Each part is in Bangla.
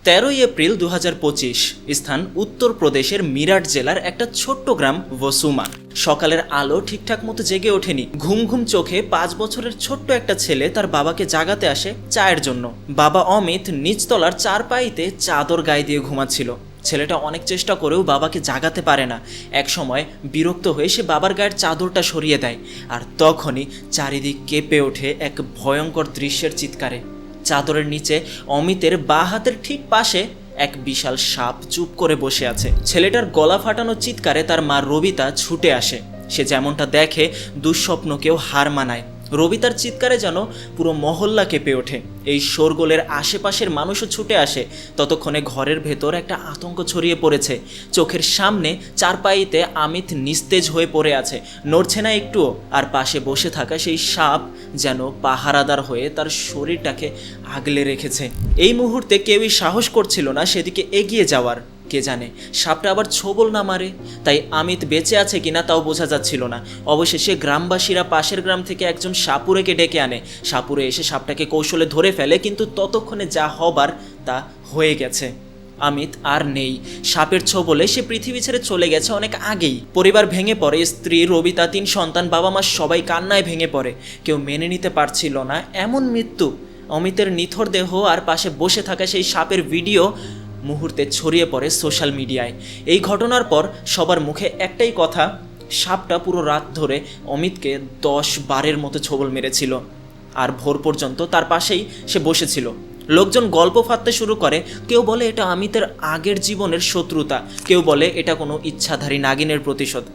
13 এপ্রিল 2025, স্থান উত্তরপ্রদেশের মিরাট জেলার একটা ছোট্ট গ্রাম ওসুমা। সকালের আলো ঠিকঠাক মতো জেগে ওঠেনি। ঘুম ঘুম চোখে 5 বছরের ছোট্ট একটা ছেলে তার বাবাকে জাগাতে আসে চায়ের জন্য। বাবা অমিত নিচতলার চারপাইতে চাদর গায়ে দিয়ে ঘুমাচ্ছিল। ছেলেটা অনেক চেষ্টা করেও বাবাকে জাগাতে পারে না। এক সময় বিরক্ত হয়ে সে বাবার গায়ের চাদরটা সরিয়ে দেয়, আর তখনই চারিদিক কেঁপে ওঠে এক ভয়ঙ্কর দৃশ্যের চিৎকারে। চাদরের নিচে অমিতের বাঁ হাতের ঠিক পাশে এক বিশাল সাপ চুপ করে বসে আছে। ছেলেটার গলা ফাটানো চিৎকারে তার মা রবিতা ছুটে আসে। সে যেমনটা দেখে দুঃস্বপ্নকেও হার মানায়। রবিতার চিৎকারে যেন পুরো মহল্লা কেঁপে ওঠে। এই শোরগোলের আশেপাশের মানুষও ছুটে আসে। ততক্ষণে ঘরের ভেতর একটা আতঙ্ক ছড়িয়ে পড়েছে। চোখের সামনে চারপাইতে অমিত নিস্তেজ হয়ে পড়ে আছে, নড়ছে না একটুও। আর পাশে বসে থাকা সেই সাপ যেন পাহারাদার হয়ে তার শরীরটাকে আগলে রেখেছে। এই মুহূর্তে কেউই সাহস করছিল না সেদিকে এগিয়ে যাওয়ার। কে জানে সাপটা আবার ছোবল না মারে। তাই অমিত বেঁচে আছে কিনা তাও বোঝা যাচ্ছিল না। অবশেষে গ্রামবাসীরা পাশের গ্রাম থেকে একজন সাপুরেকে ডেকে আনে। সাপুরে এসে সাপটাকে কৌশলে ধরে ফেলে, কিন্তু ততক্ষণে যা হবার তা হয়ে গেছে। অমিত আর নেই। সাপের ছোবলে সে পৃথিবী ছেড়ে চলে গেছে অনেক আগেই। পরিবার ভেঙে পড়ে। স্ত্রী, রবিতা, 3 সন্তান, বাবা মা সবাই কান্নায় ভেঙে পড়ে। কেউ মেনে নিতে পারছিল না এমন মৃত্যু। অমিতের নিথর দেহ আর পাশে বসে থাকা সেই সাপের ভিডিও মুহূর্তে ছড়িয়ে পড়ে সোশ্যাল মিডিয়ায়। এই ঘটনার পর সবার মুখে একটাই কথা, সাপটা পুরো রাত ধরে অমিতকে 10-12 মতো ছোবল মেরেছিল, আর ভোর পর্যন্ত তার পাশেই সে বসেছিল। লোকজন গল্প ফাঁদতে শুরু করে। কেউ বলে এটা অমিতের আগের জীবনের শত্রুতা, কেউ বলে এটা কোনো ইচ্ছাধারী নাগিনের প্রতিশোধ,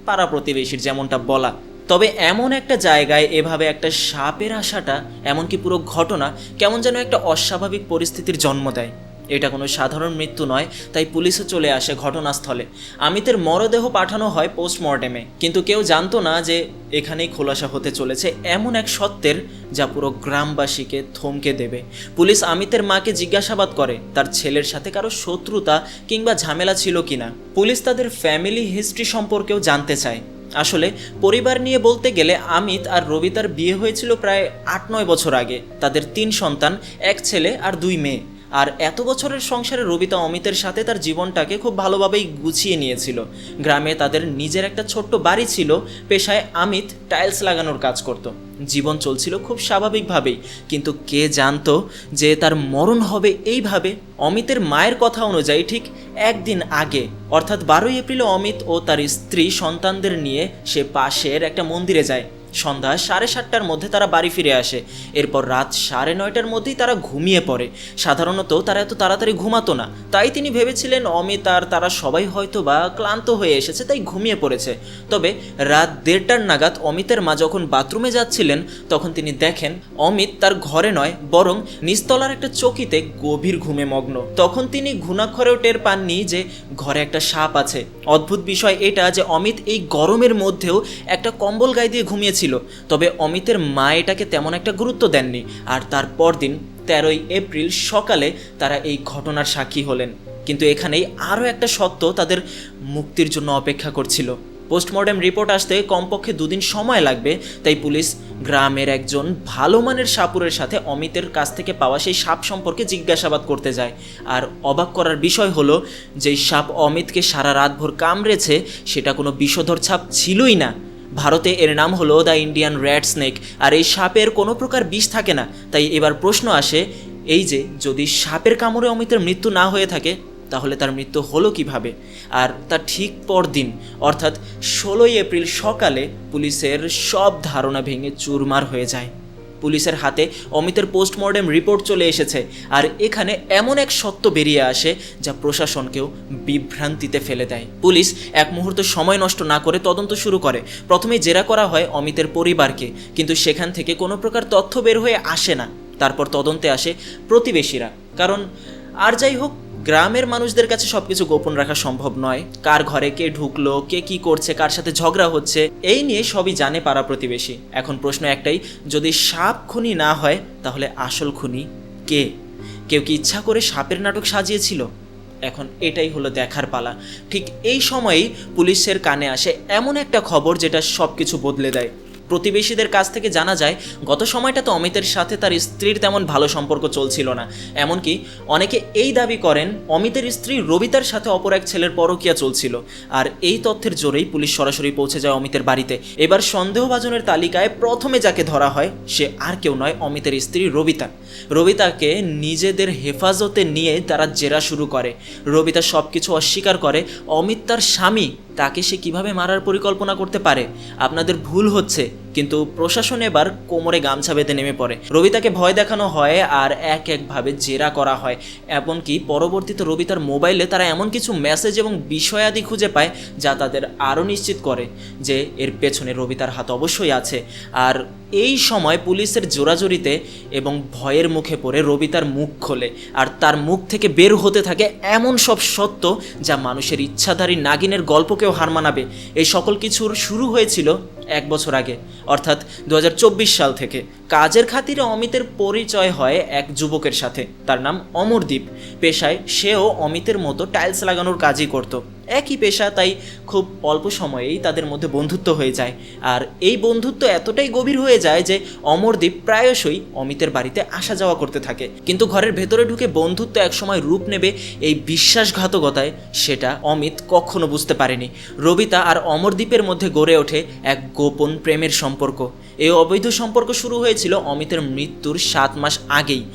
পাড়া প্রতিবেশীর যেমনটা বলা। তবে এমন একটা জায়গায় এভাবে একটা সাপের আসাটা, এমনকি পুরো ঘটনা কেমন যেন একটা অস্বাভাবিক পরিস্থিতির জন্ম দেয়। এটা কোনো সাধারণ মৃত্যু নয়, তাই পুলিশও চলে আসে ঘটনাস্থলে। অমিতের মরদেহ পাঠানো হয় পোস্টমর্টেমে, কিন্তু কেউ জানতো না যে এখানেই খোলাসা হতে চলেছে এমন এক সত্যের যা পুরো গ্রামবাসীকে থমকে দেবে। পুলিশ অমিতের মাকে জিজ্ঞাসাবাদ করে তার ছেলের সাথে কারো শত্রুতা কিংবা ঝামেলা ছিল কিনা। পুলিশ তাদের ফ্যামিলি হিস্ট্রি সম্পর্কেও জানতে চায়। আসলে পরিবার নিয়ে বলতে গেলে অমিত আর রবিতার বিয়ে হয়েছিল প্রায় 8-9 বছর আগে। তাদের 3 সন্তান, 1 ছেলে আর 2 মেয়ে। আর এত বছরের সংসারে রবিতা অমিতের সাথে তার জীবনটাকে খুব ভালোভাবেই গুছিয়ে নিয়েছিল। গ্রামে তাদের নিজের একটা ছোট্ট বাড়ি ছিল। পেশায় অমিত টাইলস লাগানোর কাজ করত। জীবন চলছিল খুব স্বাভাবিকভাবেই, কিন্তু কে জানতো যে তার মরণ হবে এইভাবে। অমিতের মায়ের কথা অনুযায়ী ঠিক একদিন আগে, অর্থাৎ 12 এপ্রিলে অমিত ও তার স্ত্রী সন্তানদের নিয়ে সে পাশের একটা মন্দিরে যায়। সন্ধ্যা 7:30টার মধ্যে তারা বাড়ি ফিরে আসে। এরপর রাত 9:30টার মধ্যেই তারা ঘুমিয়ে পড়ে। সাধারণত তারা এত তাড়াতাড়ি ঘুমাতো না, তাই তিনি ভেবেছিলেন অমিত আর তারা সবাই হয়তো বা ক্লান্ত হয়ে এসেছে, তাই ঘুমিয়ে পড়েছে। তবে রাত 1:30টার নাগাদ অমিতের মা যখন বাথরুমে যাচ্ছিলেন, তখন তিনি দেখেন অমিত তার ঘরে নয় বরং নিচতলার একটা চৌকিতে গভীর ঘুমে মগ্ন। তখন তিনি ঘুণাক্ষরেও টের পাননি যে ঘরে একটা সাপ আছে। অদ্ভুত বিষয় এটা যে অমিত এই গরমের মধ্যেও একটা কম্বল গায়ে দিয়ে ঘুমিয়েছিল। তবে অমিতের মা এটাকে তেমন একটা গুরুত্ব দেননি। আর তার পরদিন 13 এপ্রিল সকালে তারা এই ঘটনার সাক্ষী হলেন। কিন্তু এখানেই আরও একটা সত্য তাদের মুক্তির জন্য অপেক্ষা করছিল। পোস্টমর্টেম রিপোর্ট আসতে কমপক্ষে 2 দিন সময় লাগবে। তাই পুলিশ গ্রামের একজন ভালো মানের সাপুরের সাথে অমিতের কাছ থেকে পাওয়া সেই সাপ সম্পর্কে জিজ্ঞাসাবাদ করতে যায়। আর অবাক করার বিষয় হলো, যেই সাপ অমিতকে সারা রাতভর কামড়েছে সেটা কোনো বিষধর সাপ ছিলই না। ভারতে এর নাম হলো দ্য ইন্ডিয়ান র্যাট স্নেক। আর এই সাপের কোনো প্রকার বিষ থাকে না। তাই এবার প্রশ্ন আসে এই যে, যদি সাপের কামড়ে অমিতের মৃত্যু না হয়ে থাকে তাহলে তার মৃত্যু হলো কিভাবে? আর তার ঠিক পরদিন অর্থাৎ 16 এপ্রিল সকালে পুলিশের সব ধারণা ভেঙে চুরমার হয়ে যায়। পুলিশের হাতে অমিতের পোস্টমর্টেম রিপোর্ট চলে এসেছে। আর এখানে এমন এক সত্য বেরিয়ে আসে যা প্রশাসনকেও বিভ্রান্তিতে ফেলে দেয়। পুলিশ এক মুহূর্ত সময় নষ্ট না করে তদন্ত শুরু করে। প্রথমে জেরা করা হয় অমিতের পরিবারকে, কিন্তু সেখান থেকে কোনো প্রকার তথ্য বের হয়ে আসে না। তারপর তদন্তে আসে প্রতিবেশীরা। কারণ আর যাই হোক, গ্রামের মানুষদের কাছে সবকিছু গোপন রাখা সম্ভব নয়। কার ঘরে কে ঢুকলো, কে কি করছে, কার সাথে ঝগড়া হচ্ছে, এই নিয়ে সবই জানে পাড়া প্রতিবেশী। এখন প্রশ্ন একটাই, যদি সাপ খুনি না হয় তাহলে আসল খুনি কে? কেউ কি ইচ্ছা করে সাপের নাটক সাজিয়েছিল? এখন এটাই হলো দেখার পালা। ঠিক এই সময়েই পুলিশের কানে আসে এমন একটা খবর যেটা সব কিছু বদলে দেয়। প্রতিবেশীদের কাছ থেকে জানা যায় গত সময়টাতে অমিতের সাথে তার স্ত্রীর তেমন ভালো সম্পর্ক চলছিল না। এমনকি অনেকে এই দাবি করেন অমিতের স্ত্রী রবিতার সাথে অপর এক ছেলের পরকীয়া চলছিল। আর এই তথ্যের জোরেই পুলিশ সরাসরি পৌঁছে যায় অমিতের বাড়িতে। এবার সন্দেহভাজনের তালিকায় প্রথমে যাকে ধরা হয় সে আর কেউ নয়, অমিতের স্ত্রী রবিতা। রবিতাকে নিজেদের হেফাজতে নিয়ে তারা জেরা শুরু করে। রবিতা সব কিছু অস্বীকার করে। অমিত তার স্বামী, তাকে সে কিভাবে মারার পরিকল্পনা করতে পারে? আপনাদের ভুল হচ্ছে। কিন্তু প্রশাসন এবার কোমরে গামছা বেঁধে নেমে পড়ে। রবিতাকে ভয় দেখানো হয় আর এক একভাবে জেরা করা হয়। এমনকি পরবর্তীতে রবিতার মোবাইলে তারা এমন কিছু মেসেজ এবং বিষয়াদি খুঁজে পায় যা তাদের আরও নিশ্চিত করে যে এর পেছনে রবিতার হাত অবশ্যই আছে। আর এই সময় পুলিশের জোরাজোরিতে এবং ভয়ের মুখে পড়ে রবিতার মুখ খোলে। আর তার মুখ থেকে বের হতে থাকে এমন সব সত্য যা মানুষের ইচ্ছাধারী নাগিনের গল্পকেও হার মানাবে। এই সকল কিছুর শুরু হয়েছিল 1 বছর আগে, অর্থাৎ 2024 সাল থেকে। কাজের খাতিরে অমিতের পরিচয় হয় এক যুবকের সাথে। তার নাম অমরদীপ। পেশায় সেও অমিতের মতো টাইলস লাগানোর কাজই করত। একই পেশা, তাই খুব অল্প সময়েই তাদের মধ্যে বন্ধুত্ব হয়ে যায়। আর এই বন্ধুত্ব এতটাই গভীর হয়ে যায় যে অমরদীপ প্রায়শই অমিতের বাড়িতে আসা যাওয়া করতে থাকে। কিন্তু ঘরের ভেতরে ঢুকে বন্ধুত্ব একসময় রূপ নেবে এই বিশ্বাসঘাতকতায়, সেটা অমিত কখনো বুঝতে পারেনি। রবিতা আর অমরদীপের মধ্যে গড়ে ওঠে এক গোপন প্রেমের সম্পর্ক। এই অবৈধ সম্পর্ক শুরু হয়েছিল অমিতের মৃত্যুর 7 মাস আগেই,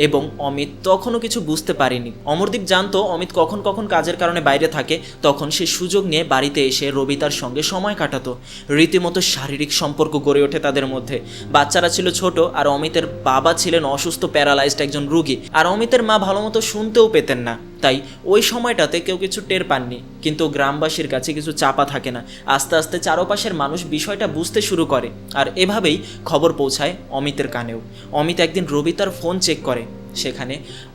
এবং অমিত তখনও কিছু বুঝতে পারেনি। অমরদীপ জানতো অমিত কখন কখন কাজের কারণে বাইরে থাকে, তখন সে সুযোগ নিয়ে বাড়িতে এসে রবিতার সঙ্গে সময় কাটাতো। রীতিমতো শারীরিক সম্পর্ক গড়ে ওঠে তাদের মধ্যে। বাচ্চারা ছিল ছোট, আর অমিতের বাবা ছিলেন অসুস্থ প্যারালাইজড একজন রুগী, আর অমিতের মা ভালো মতো শুনতেও পেতেন না। তাই ওই সময়টাতে কেউ কিছু টের পাননি। কিন্তু গ্রামবাসীর কাছে কিছু চাপা থাকে না। আস্তে আস্তে চারপাশের মানুষ বিষয়টা বুঝতে শুরু করে, আর এভাবেই খবর পৌঁছায় অমিতের কানেও। অমিত একদিন রবিতার ফোন চেক করে। সেখানে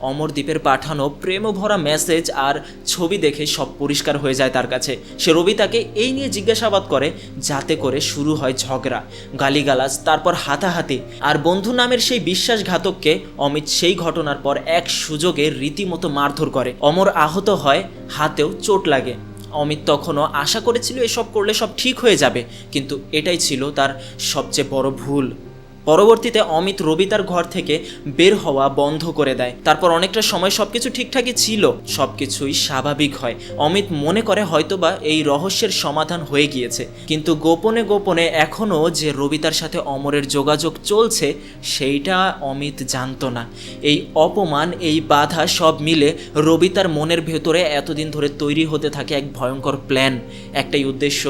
অমরদীপের পাঠানো প্রেমভরা মেসেজ আর ছবি দেখে সব পরিষ্কার হয়ে যায় তার কাছে। সে রবিতাকে এই নিয়ে জিজ্ঞাসাবাদ করে, যাতে করে শুরু হয় ঝগড়া, গালিগালাজ, তারপর হাতাহাতি। আর বন্ধু নামের সেই বিশ্বাসঘাতককে অমিত সেই ঘটনার পর এক সুযোগে রীতিমতো মারধর করে। অমর আহত হয়, হাতেও চোট লাগে। অমিত তখনও আশা করেছিল এসব করলে সব ঠিক হয়ে যাবে, কিন্তু এটাই ছিল তার সবচেয়ে বড় ভুল। পরবর্তীতে অমিত রবিতার ঘর থেকে বের হওয়া বন্ধ করে দেয়। তারপর অনেকটা সময় সবকিছু ঠিকঠাকই ছিল, সবকিছুই স্বাভাবিক হয়। অমিত মনে করে হয়তোবা এই রহস্যের সমাধান হয়ে গিয়েছে। কিন্তু গোপনে গোপনে এখনও যে রবিতার সাথে অমরের যোগাযোগ চলছে সেইটা অমিত জানতো না। এই অপমান, এই বাধা সব মিলে রবিতার মনের ভেতরে এতদিন ধরে তৈরি হতে থাকে এক ভয়ঙ্কর প্ল্যান। একটাই উদ্দেশ্য,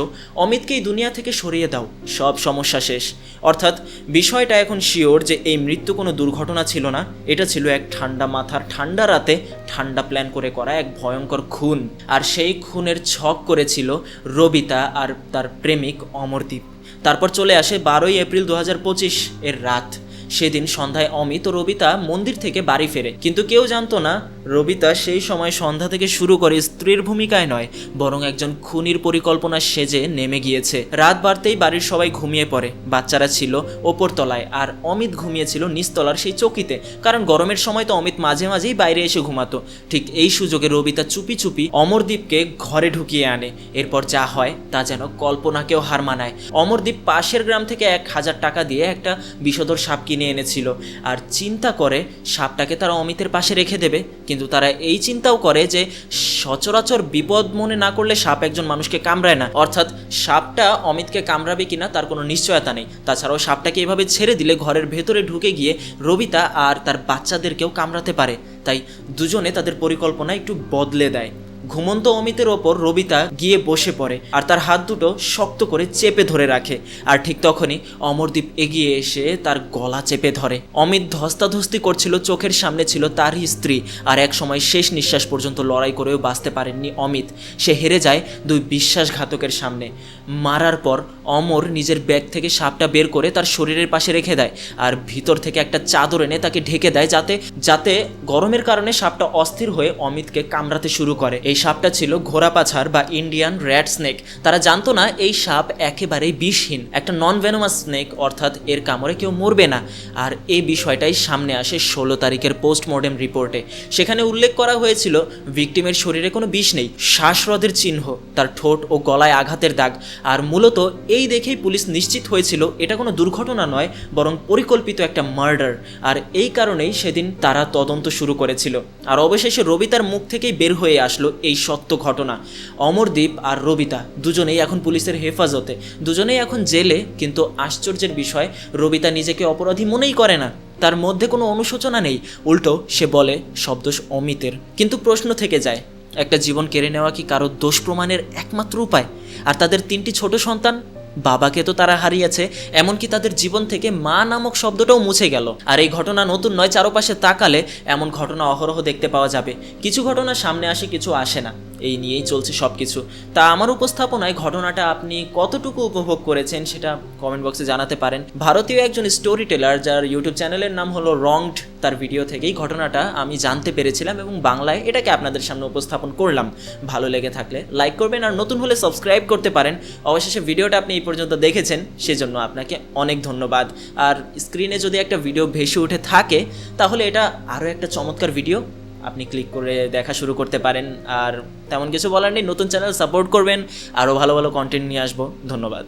অমিতকে এই দুনিয়া থেকে সরিয়ে দাও, সব সমস্যা শেষ। অর্থাৎ বিষয়টা এখন শিওর যে এই মৃত্যু কোনো দুর্ঘটনা ছিল না, এটা ছিল এক ঠান্ডা মাথার ঠান্ডা রাতে ঠান্ডা প্ল্যান করে করা এক ভয়ঙ্কর খুন। আর সেই খুনের ছক করেছিল রবিতা আর তার প্রেমিক অমরদীপ। তারপর চলে আসে 12ই এপ্রিল 2025 এর রাত। সেদিন সন্ধ্যায় অমিত ও রবিতা মন্দির থেকে বাড়ি ফেরে। কিন্তু কেউ জানতো না রবিতা সেই সময় সন্ধ্যা থেকে শুরু করে স্ত্রীর ভূমিকায় নয়, বরং একজন খুনির পরিকল্পনা সেজে নেমে গিয়েছে। রাত বাড়তেই বাড়ির সবাই ঘুমিয়ে পড়ে। বাচ্চারা ছিল ওপর তলায়, আর অমিত ঘুমিয়েছিল নিচতলার সেই চৌকিতে। কারণ গরমের সময় তো অমিত মাঝে মাঝেই বাইরে এসে ঘুমাতো। ঠিক এই সুযোগে রবিতা চুপি চুপি অমরদীপকে ঘরে ঢুকিয়ে আনে। এরপর যা হয় তা যেন কল্পনাকেও হার মানায়। অমরদীপ পাশের গ্রাম থেকে 1000 টাকা দিয়ে একটা বিষধর সাপ কিনে এনেছিল, আর চিন্তা করে সাপটাকে তারা অমিতের পাশে রেখে দেবে। কিন্তু তারা এই চিন্তাও করে যে সচরাচর বিপদ মনে না করলে সাপ একজন মানুষকে কামড়ায় না, অর্থাৎ সাপটা অমিতকে কামড়াবে কিনা তার কোনো নিশ্চয়তা নেই। তাছাড়াও সাপটাকে এভাবে ছেড়ে দিলে ঘরের ভেতরে ঢুকে গিয়ে রবিতা আর তার বাচ্চাদেরকেও কামড়াতে পারে। তাই দুজনে তাদের পরিকল্পনা একটু বদলে দেয়। ঘুমন্ত অমিতের ওপর রবিতা গিয়ে বসে পড়ে আর তার হাত দুটো শক্ত করে চেপে ধরে রাখে। আর ঠিক তখনই অমরদীপ এগিয়ে এসে তার গলা চেপে ধরে। অমিত ধস্তাধস্তি করছিল, চোখের সামনে ছিল তারই স্ত্রী। আর এক সময় শেষ নিঃশ্বাস পর্যন্ত লড়াই করেও বাঁচতে পারেননি অমিত। সে হেরে যায় দুই বিশ্বাসঘাতকের সামনে। মারার পর অমর নিজের ব্যাগ থেকে সাপটা বের করে তার শরীরের পাশে রেখে দেয়, আর ভিতর থেকে একটা চাদর এনে তাকে ঢেকে দেয়, যাতে গরমের কারণে সাপটা অস্থির হয়ে অমিতকে কামড়াতে শুরু করে। এই এই সাপটা ছিল ঘোড়াপাছার বা ইন্ডিয়ান র্যাট স্নেক। তারা জানতো না এই সাপ একেবারেই বিষহীন, একটা নন ভেনোমাস স্নেক, অর্থাৎ এর কামড়ে কেউ মরবে না। আর এই বিষয়টাই সামনে আসে 16 তারিখের পোস্টমর্টেম রিপোর্টে। সেখানে উল্লেখ করা হয়েছিল ভিকটিমের শরীরে কোনো বিষ নেই, শ্বাসরোধের চিহ্ন, তার ঠোঁট ও গলায় আঘাতের দাগ। আর মূলত এই দেখেই পুলিশ নিশ্চিত হয়েছিল এটা কোনো দুর্ঘটনা নয়, বরং পরিকল্পিত একটা মার্ডার। আর এই কারণেই সেদিন তারা তদন্ত শুরু করেছিল। আর অবশেষে রবিতার মুখ থেকেই বের হয়ে আসলো এই সত্য ঘটনা। অমরদীপ আর রবিতা দুজনেই এখন পুলিশের হেফাজতে, দুজনেই এখন জেলে। কিন্তু আশ্চর্যের বিষয়, রবিতা নিজেকে অপরাধী মনেই করে না, তার মধ্যে কোনো অনুশোচনা নেই। উল্টো সে বলে সব দোষ অমিতের। কিন্তু প্রশ্ন থেকে যায়, একটা জীবন কেড়ে নেওয়া কি কারো দোষ প্রমাণের একমাত্র উপায়? আর তাদের 3টি ছোট সন্তান, বাবাকে তো তারা হারিয়েছে, এমনকি তাদের জীবন থেকে মা নামক শব্দটাও মুছে গেল। আর এই ঘটনা নতুন নয়, চারপাশে তাকালে এমন ঘটনা অহরহ দেখতে পাওয়া যাবে। কিছু ঘটনা সামনে আসে, কিছু আসে না, এই নিয়েই চলছে সব কিছু। তা আমার উপস্থাপনায় ঘটনাটা আপনি কতটুকু উপভোগ করেছেন সেটা কমেন্ট বক্সে জানাতে পারেন। ভারতীয় একজন স্টোরি টেলার, যার ইউটিউব চ্যানেলের নাম হলো রংড, তার ভিডিও থেকেই ঘটনাটা আমি জানতে পেরেছিলাম এবং বাংলায় এটাকে আপনাদের সামনে উপস্থাপন করলাম। ভালো লেগে থাকলে লাইক করবেন, আর নতুন হলে সাবস্ক্রাইব করতে পারেন। অবশেষে ভিডিওটা আপনি এই পর্যন্ত দেখেছেন, সেজন্য আপনাকে অনেক ধন্যবাদ। আর স্ক্রিনে যদি একটা ভিডিও ভেসে উঠে থাকে, তাহলে এটা আরও একটা চমৎকার ভিডিও, আপনি ক্লিক করে দেখা শুরু করতে পারেন। আর তেমন কিছু বলার নেই, নতুন চ্যানেল সাপোর্ট করবেন, আরও ভালো ভালো কন্টেন্ট নিয়ে আসবো। ধন্যবাদ।